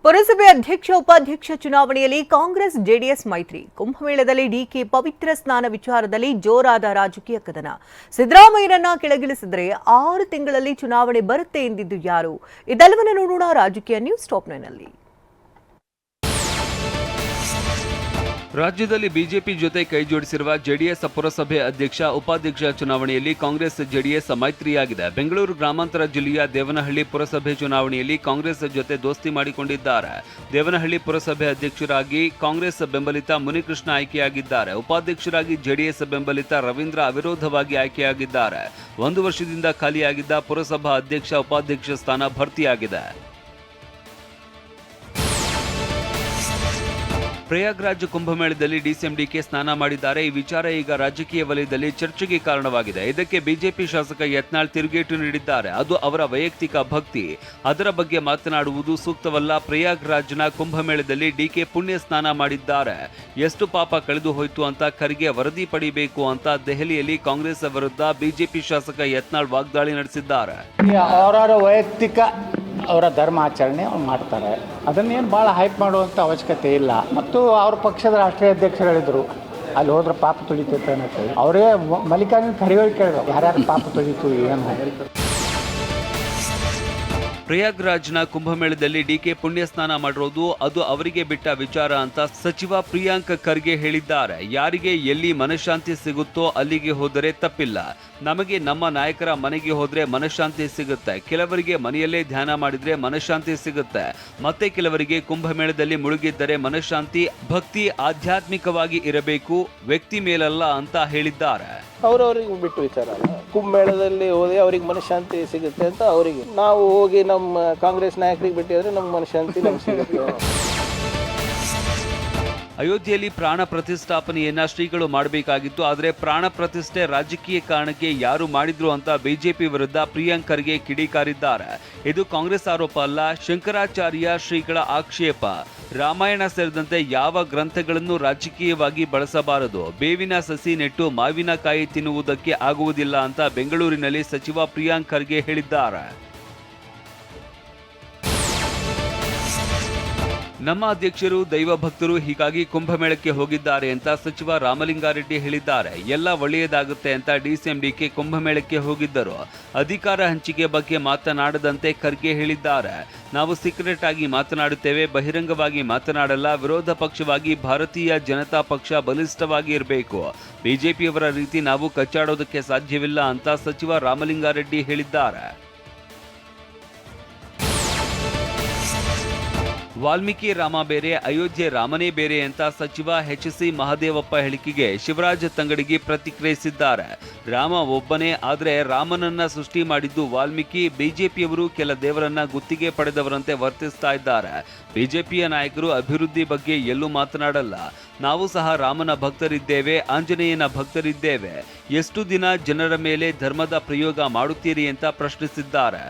ಪುರಸಭೆ ಅಧ್ಯಕ್ಷ ಉಪಾಧ್ಯಕ್ಷ ಚುನಾವಣೆಯಲ್ಲಿ ಕಾಂಗ್ರೆಸ್ ಜೆಡಿಎಸ್ ಮೈತ್ರಿ. ಕುಂಭಮೇಳದಲ್ಲಿ ಡಿಕೆ ಪವಿತ್ರ ಸ್ನಾನ ವಿಚಾರದಲ್ಲಿ ಜೋರಾದ ರಾಜಕೀಯ ಕದನ. ಸಿದ್ದರಾಮಯ್ಯನನ್ನ ಕೆಳಗಿಳಿಸಿದರೆ 6 ತಿಂಗಳಲ್ಲಿ ಚುನಾವಣೆ ಬರುತ್ತೆ ಎಂದಿದ್ದು ಯಾರು? ಇದೆಲ್ಲವನ್ನ ನೋಡೋಣ ರಾಜಕೀಯ ನ್ಯೂಸ್ ಟಾಪ್ 9 ನಲ್ಲಿ. ರಾಜ್ಯದಲ್ಲಿ ಬಿಜೆಪಿ ಜೊತೆ ಕೈಜೋಡಿಸಿರುವ ಜೆಡಿಎಸ್ ಪುರಸಭೆ ಅಧ್ಯಕ್ಷ ಉಪಾಧ್ಯಕ್ಷ ಚುನಾವಣೆಯಲ್ಲಿ ಕಾಂಗ್ರೆಸ್ ಜೆಡಿಎಸ್ ಮೈತ್ರಿಯಾಗಿದೆ. ಬೆಂಗಳೂರು ಗ್ರಾಮಾಂತರ ಜಿಲ್ಲೆಯ ದೇವನಹಳ್ಳಿ ಪುರಸಭೆ ಚುನಾವಣೆಯಲ್ಲಿ ಕಾಂಗ್ರೆಸ್ ಜೊತೆ ದೋಸ್ತಿ ಮಾಡಿಕೊಂಡಿದ್ದಾರೆ. ದೇವನಹಳ್ಳಿ ಪುರಸಭೆ ಅಧ್ಯಕ್ಷರಾಗಿ ಕಾಂಗ್ರೆಸ್ ಬೆಂಬಲಿತ ಮುನಿಕೃಷ್ಣ ಆಯ್ಕೆಯಾಗಿದ್ದಾರೆ. ಉಪಾಧ್ಯಕ್ಷರಾಗಿ ಜೆಡಿಎಸ್ ಬೆಂಬಲಿತ ರವೀಂದ್ರ ಅವಿರೋಧವಾಗಿ ಆಯ್ಕೆಯಾಗಿದ್ದಾರೆ. 1 ವರ್ಷದಿಂದ ಖಾಲಿಯಾಗಿದ್ದ ಪುರಸಭಾ ಅಧ್ಯಕ್ಷ ಉಪಾಧ್ಯಕ್ಷ ಸ್ಥಾನ ಭರ್ತಿಯಾಗಿದೆ. ಪ್ರಯಾಗ್ರಾಜ್ ಕುಂಭಮೇಳದಲ್ಲಿ ಡಿಸಿಎಂ ಡಿಕೆ ಸ್ನಾನ ಮಾಡಿದ್ದಾರೆ. ಈ ವಿಚಾರ ಈಗ ರಾಜಕೀಯ ವಲಯದಲ್ಲಿ ಚರ್ಚೆಗೆ ಕಾರಣವಾಗಿದೆ. ಇದಕ್ಕೆ ಬಿಜೆಪಿ ಶಾಸಕ ಯತ್ನಾಳ್ ತಿರುಗೇಟು ನೀಡಿದ್ದಾರೆ. ಅದು ಅವರ ವೈಯಕ್ತಿಕ ಭಕ್ತಿ, ಅದರ ಬಗ್ಗೆ ಮಾತನಾಡುವುದು ಸೂಕ್ತವಲ್ಲ. ಪ್ರಯಾಗ್ರಾಜ್ನ ಕುಂಭಮೇಳದಲ್ಲಿ ಡಿಕೆ ಪುಣ್ಯ ಸ್ನಾನ ಮಾಡಿದ್ದಾರೆ. ಎಷ್ಟು ಪಾಪ ಕಳೆದು ಹೋಯಿತು ಅಂತ ಖರ್ಗೆ ವರದಿ ಪಡಿಬೇಕು ಅಂತ ದೆಹಲಿಯಲ್ಲಿ ಕಾಂಗ್ರೆಸ್ ವಿರುದ್ಧ ಬಿಜೆಪಿ ಶಾಸಕ ಯತ್ನಾಳ್ ವಾಗ್ದಾಳಿ ನಡೆಸಿದ್ದಾರೆ. ಅವರವರ ವೈಯಕ್ತಿಕ ಅವರ ಧರ್ಮಾಚರಣೆ ಅವ್ರು ಮಾಡ್ತಾರೆ. ಅದನ್ನೇನು ಭಾಳ ಹೈಪ್ ಮಾಡುವಂಥ ಅವಶ್ಯಕತೆ ಇಲ್ಲ. ಮತ್ತು ಅವ್ರ ಪಕ್ಷದ ರಾಷ್ಟ್ರೀಯ ಅಧ್ಯಕ್ಷಗಳಿದ್ರು, ಅಲ್ಲಿ ಹೋದ್ರೆ ಪಾಪ ತುಳಿತೈತೆ ಅನ್ನೋದು ಅವರೇ ಮಲ್ಲಿಕಾರ್ಜುನ ಖರ್ಗೆ ಕೇಳಿದ್ರು, ಯಾರ್ಯಾರು ಪಾಪ ತುಳಿತು ಏನು. ಪ್ರಯಾಗ್ರಾಜ್ನ ಕುಂಭಮೇಳದಲ್ಲಿ ಡಿಕೆ ಪುಣ್ಯ ಸ್ನಾನ ಮಾಡಿರೋದು ಅದು ಅವರಿಗೆ ಬಿಟ್ಟ ವಿಚಾರ ಅಂತ ಸಚಿವ ಪ್ರಿಯಾಂಕ್ ಖರ್ಗೆ ಹೇಳಿದ್ದಾರೆ. ಯಾರಿಗೆ ಎಲ್ಲಿ ಮನಃಶಾಂತಿ ಸಿಗುತ್ತೋ ಅಲ್ಲಿಗೆ ಹೋದರೆ ತಪ್ಪಿಲ್ಲ. ನಮಗೆ ನಮ್ಮ ನಾಯಕರ ಮನೆಗೆ ಹೋದ್ರೆ ಮನಃಶಾಂತಿ ಸಿಗುತ್ತೆ. ಕೆಲವರಿಗೆ ಮನೆಯಲ್ಲೇ ಧ್ಯಾನ ಮಾಡಿದ್ರೆ ಮನಃಶಾಂತಿ ಸಿಗುತ್ತೆ. ಮತ್ತೆ ಕೆಲವರಿಗೆ ಕುಂಭಮೇಳದಲ್ಲಿ ಮುಳುಗಿದ್ದರೆ ಮನಃಶಾಂತಿ, ಭಕ್ತಿ ಆಧ್ಯಾತ್ಮಿಕವಾಗಿ ಇರಬೇಕು, ವ್ಯಕ್ತಿ ಮೇಲಲ್ಲ ಅಂತ ಹೇಳಿದ್ದಾರೆ. ಅವ್ರವ್ರಿಗೆ ಬಿಟ್ಟು ವಿಚಾರ ಅಲ್ಲ. ಕುಂಭಮೇಳದಲ್ಲಿ ಹೋಗಿ ಅವ್ರಿಗೆ ಮನಃಶಾಂತಿ ಸಿಗುತ್ತೆ ಅಂತ ಅವರಿಗೆ, ನಾವು ಹೋಗಿ ನಮ್ಮ ಕಾಂಗ್ರೆಸ್ ನಾಯಕರಿಗೆ ಬಿಟ್ಟಿದ್ರೆ ನಮ್ಗೆ ಮನಃಶಾಂತಿ ನಮ್ಗೆ ಸಿಗುತ್ತೆ. ಅಯೋಧ್ಯೆಯಲ್ಲಿ ಪ್ರಾಣ ಪ್ರತಿಷ್ಠಾಪನೆಯನ್ನ ಶ್ರೀಗಳು ಮಾಡಬೇಕಾಗಿತ್ತು. ಆದರೆ ಪ್ರಾಣ ಪ್ರತಿಷ್ಠೆ ರಾಜಕೀಯ ಕಾರಣಕ್ಕೆ ಯಾರು ಮಾಡಿದ್ರು ಅಂತ ಬಿಜೆಪಿ ವಿರುದ್ಧ ಪ್ರಿಯಾಂಕ್ ಖರ್ಗೆ ಕಿಡಿಕಾರಿದ್ದಾರೆ. ಇದು ಕಾಂಗ್ರೆಸ್ ಆರೋಪ ಅಲ್ಲ, ಶಂಕರಾಚಾರ್ಯ ಶ್ರೀಗಳ ಆಕ್ಷೇಪ. ರಾಮಾಯಣ ಸೇರಿದಂತೆ ಯಾವ ಗ್ರಂಥಗಳನ್ನು ರಾಜಕೀಯವಾಗಿ ಬಳಸಬಾರದು. ಬೇವಿನ ಸಸಿ ನೆಟ್ಟು ಮಾವಿನಕಾಯಿ ತಿನ್ನುವುದಕ್ಕೆ ಆಗುವುದಿಲ್ಲ ಅಂತ ಬೆಂಗಳೂರಿನಲ್ಲಿ ಸಚಿವ ಪ್ರಿಯಾಂಕ್ ಖರ್ಗೆ ಹೇಳಿದ್ದಾರೆ. ನಮ್ಮ ಅಧ್ಯಕ್ಷರು ದೈವ ಭಕ್ತರು, ಹೀಗಾಗಿ ಕುಂಭಮೇಳಕ್ಕೆ ಹೋಗಿದ್ದಾರೆ ಅಂತ ಸಚಿವ ರಾಮಲಿಂಗಾರೆಡ್ಡಿ ಹೇಳಿದ್ದಾರೆ. ಎಲ್ಲ ಒಳ್ಳೆಯದಾಗುತ್ತೆ ಅಂತ ಡಿಸಿಎಂ ಡಿಕೆ ಕುಂಭಮೇಳಕ್ಕೆ ಹೋಗಿದ್ದರು. ಅಧಿಕಾರ ಹಂಚಿಕೆ ಬಗ್ಗೆ ಮಾತನಾಡದಂತೆ ಖರ್ಗೆ ಹೇಳಿದ್ದಾರೆ. ನಾವು ಸೀಕ್ರೆಟ್ ಆಗಿ ಮಾತನಾಡುತ್ತೇವೆ, ಬಹಿರಂಗವಾಗಿ ಮಾತನಾಡಲ್ಲ. ವಿರೋಧ ಪಕ್ಷವಾಗಿ ಭಾರತೀಯ ಜನತಾ ಪಕ್ಷ ಬಲಿಷ್ಠವಾಗಿ ಇರಬೇಕು. ಬಿಜೆಪಿಯವರ ರೀತಿ ನಾವು ಕಚ್ಚಾಡೋದಕ್ಕೆ ಸಾಧ್ಯವಿಲ್ಲ ಅಂತ ಸಚಿವ ರಾಮಲಿಂಗಾರೆಡ್ಡಿ ಹೇಳಿದ್ದಾರೆ. ವಾಲ್ಮೀಕಿ ರಾಮ ಬೇರೆ, ಅಯೋಧ್ಯೆ ರಾಮನೇ ಬೇರೆ ಅಂತ ಸಚಿವ ಎಚ್.ಸಿ. ಮಹದೇವಪ್ಪ ಹೇಳಿಕೆಗೆ ಶಿವರಾಜ್ ತಂಗಡಗಿ ಪ್ರತಿಕ್ರಿಯಿಸಿದ್ದಾರೆ. ರಾಮ ಒಬ್ಬನೇ, ಆದರೆ ರಾಮನನ್ನ ಸೃಷ್ಟಿ ಮಾಡಿದ್ದು ವಾಲ್ಮೀಕಿ. ಬಿಜೆಪಿಯವರು ಕೆಲ ದೇವರನ್ನ ಗುತ್ತಿಗೆ ಪಡೆದವರಂತೆ ವರ್ತಿಸ್ತಾ ಇದ್ದಾರೆ. ಬಿಜೆಪಿಯ ನಾಯಕರು ಅಭಿವೃದ್ಧಿ ಬಗ್ಗೆ ಎಲ್ಲೂ ಮಾತನಾಡಲ್ಲ. ನಾವು ಸಹ ರಾಮನ ಭಕ್ತರಿದ್ದೇವೆ, ಆಂಜನೇಯನ ಭಕ್ತರಿದ್ದೇವೆ. ಎಷ್ಟು ದಿನ ಜನರ ಮೇಲೆ ಧರ್ಮದ ಪ್ರಯೋಗ ಮಾಡುತ್ತೀರಿ ಅಂತ ಪ್ರಶ್ನಿಸಿದ್ದಾರೆ.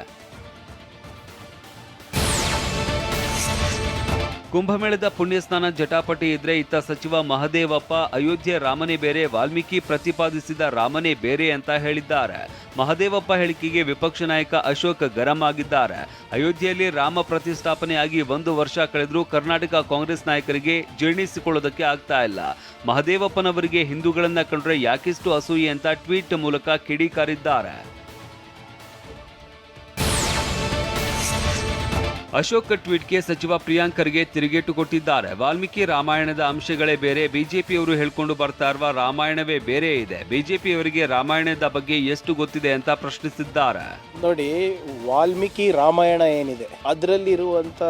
ಕುಂಭಮೇಳದ ಪುಣ್ಯಸ್ನಾನ ಜಟಾಪಟಿ ಇದ್ರೆ ಇತ್ತ ಸಚಿವ ಮಹದೇವಪ್ಪ ಅಯೋಧ್ಯೆ ರಾಮನೇ ಬೇರೆ, ವಾಲ್ಮೀಕಿ ಪ್ರತಿಪಾದಿಸಿದ ರಾಮನೇ ಬೇರೆ ಅಂತ ಹೇಳಿದ್ದಾರೆ. ಮಹದೇವಪ್ಪ ಹೇಳಿಕೆಗೆ ವಿಪಕ್ಷ ನಾಯಕ ಅಶೋಕ್ ಗರಂ ಆಗಿದ್ದಾರೆ. ಅಯೋಧ್ಯೆಯಲ್ಲಿ ರಾಮ ಪ್ರತಿಷ್ಠಾಪನೆಯಾಗಿ 1 ವರ್ಷ ಕಳೆದರೂ ಕರ್ನಾಟಕ ಕಾಂಗ್ರೆಸ್ ನಾಯಕರಿಗೆ ಜೀರ್ಣಿಸಿಕೊಳ್ಳೋದಕ್ಕೆ ಆಗ್ತಾ ಇಲ್ಲ. ಮಹದೇವಪ್ಪನವರಿಗೆ ಹಿಂದೂಗಳನ್ನ ಕಂಡ್ರೆ ಯಾಕಿಷ್ಟು ಅಸೂಯೆ ಅಂತ ಟ್ವೀಟ್ ಮೂಲಕ ಕಿಡಿಕಾರಿದ್ದಾರೆ. ಅಶೋಕ್ ಟ್ವೀಟ್ಗೆ ಸಚಿವ ಪ್ರಿಯಾಂಕ್ ಖರ್ಗೆ ತಿರುಗೇಟು ಕೊಟ್ಟಿದ್ದಾರೆ. ವಾಲ್ಮೀಕಿ ರಾಮಾಯಣದ ಅಂಶಗಳೇ ಬೇರೆ, ಬಿಜೆಪಿಯವರು ಹೇಳ್ಕೊಂಡು ಬರ್ತಾ ಇರುವ ರಾಮಾಯಣವೇ ಬೇರೆ ಇದೆ. ಬಿಜೆಪಿಯವರಿಗೆ ರಾಮಾಯಣದ ಬಗ್ಗೆ ಎಷ್ಟು ಗೊತ್ತಿದೆ ಅಂತ ಪ್ರಶ್ನಿಸಿದ್ದಾರೆ. ನೋಡಿ, ವಾಲ್ಮೀಕಿ ರಾಮಾಯಣ ಏನಿದೆ ಅದರಲ್ಲಿ ಇರುವಂತ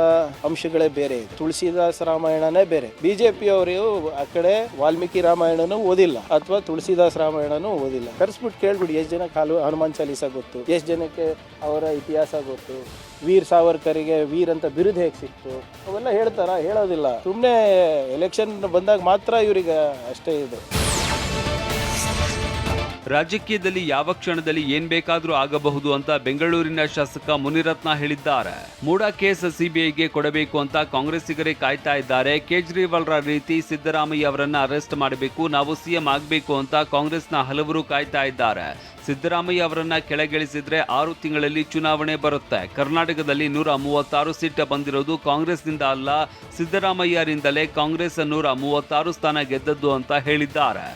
ಅಂಶಗಳೇ ಬೇರೆ ಇದೆ. ತುಳಸಿದಾಸ ರಾಮಾಯಣನೇ ಬೇರೆ. ಬಿಜೆಪಿಯವರು ಆ ಕಡೆ ವಾಲ್ಮೀಕಿ ರಾಮಾಯಣನೂ ಓದಿಲ್ಲ ಅಥವಾ ತುಳಸಿದಾಸ ರಾಮಾಯಣನೂ ಓದಿಲ್ಲ. ಕರೆಸ್ಬಿಟ್ಟು ಕೇಳ್ಬಿಡಿ, ಎಷ್ಟು ಜನಕ್ಕೆ ಹನುಮಾನ್ ಚಾಲೀಸ ಗೊತ್ತು, ಎಷ್ಟು ಜನಕ್ಕೆ ಅವರ ಇತಿಹಾಸ ಗೊತ್ತು, ವೀರ್ ಸಾವರ್ಕರಿಗೆ ವೀರ್ ಅಂತ ಬಿರುದು ಹೇಗೆ ಸಿಕ್ತು, ಅವೆಲ್ಲ ಹೇಳ್ತಾರ? ಹೇಳೋದಿಲ್ಲ. ಸುಮ್ಮನೆ ಎಲೆಕ್ಷನ್ ಬಂದಾಗ ಮಾತ್ರ ಇವರಿಗೆ ಅಷ್ಟೇ ಇದೆ. ರಾಜಕೀಯದಲ್ಲಿ ಯಾವ ಕ್ಷಣದಲ್ಲಿ ಏನ್ ಬೇಕಾದ್ರೂ ಆಗಬಹುದು ಅಂತ ಬೆಂಗಳೂರಿನ ಶಾಸಕ ಮುನಿರತ್ನ ಹೇಳಿದ್ದಾರೆ. ಮೂಡಾ ಕೇಸ್ ಸಿಬಿಐಗೆ ಕೊಡಬೇಕು ಅಂತ ಕಾಂಗ್ರೆಸ್ಸಿಗರೇ ಕಾಯ್ತಾ ಇದ್ದಾರೆ. ಕೇಜ್ರಿವಾಲ್ರ ರೀತಿ ಸಿದ್ದರಾಮಯ್ಯ ಅವರನ್ನ ಅರೆಸ್ಟ್ ಮಾಡಬೇಕು, ನಾವು ಸಿಎಂ ಆಗಬೇಕು ಅಂತ ಕಾಂಗ್ರೆಸ್ನ ಹಲವರು ಕಾಯ್ತಾ ಇದ್ದಾರೆ. ಸಿದ್ದರಾಮಯ್ಯ ಅವರನ್ನ ಕೆಳಗಿಳಿಸಿದ್ರೆ 6 ತಿಂಗಳಲ್ಲಿ ಚುನಾವಣೆ ಬರುತ್ತೆ. ಕರ್ನಾಟಕದಲ್ಲಿ 136 ಸೀಟ್ ಬಂದಿರೋದು ಕಾಂಗ್ರೆಸ್ನಿಂದ ಅಲ್ಲ, ಸಿದ್ದರಾಮಯ್ಯರಿಂದಲೇ ಕಾಂಗ್ರೆಸ್ 136 ಸ್ಥಾನ ಗೆದ್ದದ್ದು ಅಂತ ಹೇಳಿದ್ದಾರೆ.